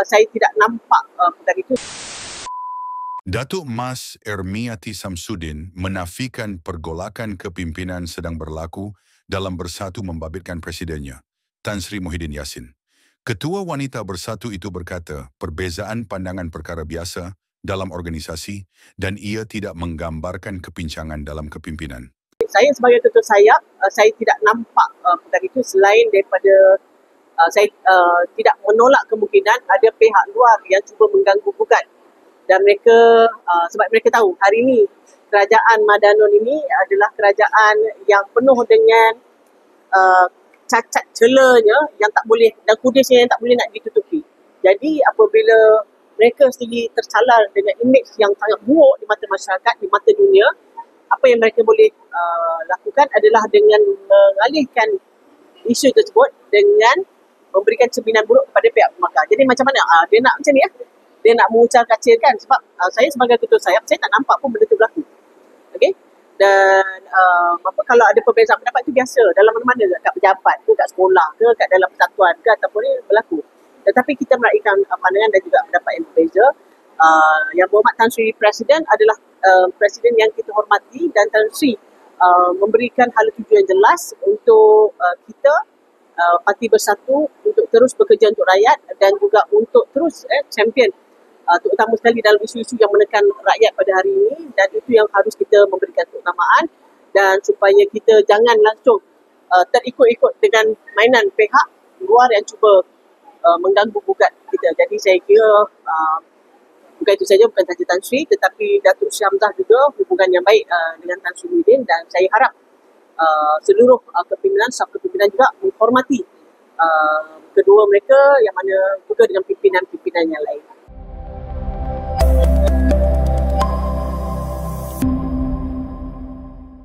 saya tidak nampak perkara itu. Datuk Mas Ermiati Samsudin menafikan pergolakan kepimpinan sedang berlaku dalam Bersatu membabitkan presidennya, Tan Sri Muhyiddin Yassin. Ketua Wanita Bersatu itu berkata perbezaan pandangan perkara biasa dalam organisasi dan ia tidak menggambarkan kepincangan dalam kepimpinan. Saya sebagai ketua saya tidak nampak perkara itu selain daripada saya tidak menolak kemungkinan ada pihak luar yang cuba mengganggu gugat. Dan mereka, sebab mereka tahu hari ini kerajaan Madanon ini adalah kerajaan yang penuh dengan cacat celanya yang tak boleh, dan kudusnya yang tak boleh nak ditutupi. Jadi apabila mereka sendiri tercalar dengan imej yang sangat buruk di mata masyarakat, di mata dunia, apa yang mereka boleh lakukan adalah dengan mengalihkan isu tersebut dengan memberikan cerminan buruk kepada pihak pemakar. Jadi macam mana dia nak macam ni dia nak mengucar-kacirkan, sebab saya sebagai ketua saya tak nampak pun benda tu berlaku. Okey? Dan kalau ada perbezaan pendapat itu biasa dalam mana-mana, kat pejabat ke, kat sekolah ke, kat dalam persatuan ke, ataupun ini berlaku. Tetapi kita meraihkan pandangan dan juga pendapat yang berbeza. Yang berhormat Tan Sri Presiden adalah Presiden yang kita hormati, dan Tan Sri memberikan hala tuju yang jelas untuk kita Parti Bersatu untuk terus bekerja untuk rakyat dan juga untuk terus champion terutama sekali dalam isu-isu yang menekan rakyat pada hari ini, dan itu yang harus kita memberikan keutamaan, dan supaya kita jangan langsung terikut-ikut dengan mainan pihak luar yang cuba mengganggu gugat kita. Jadi saya kira bukan itu saja, bukan saja Tan Sri, tetapi Datuk Syamzah juga hubungan yang baik dengan Tan Sri Muhyiddin, dan saya harap seluruh kepimpinan, staf kepimpinan juga menghormati kedua mereka yang mana juga dengan pimpinan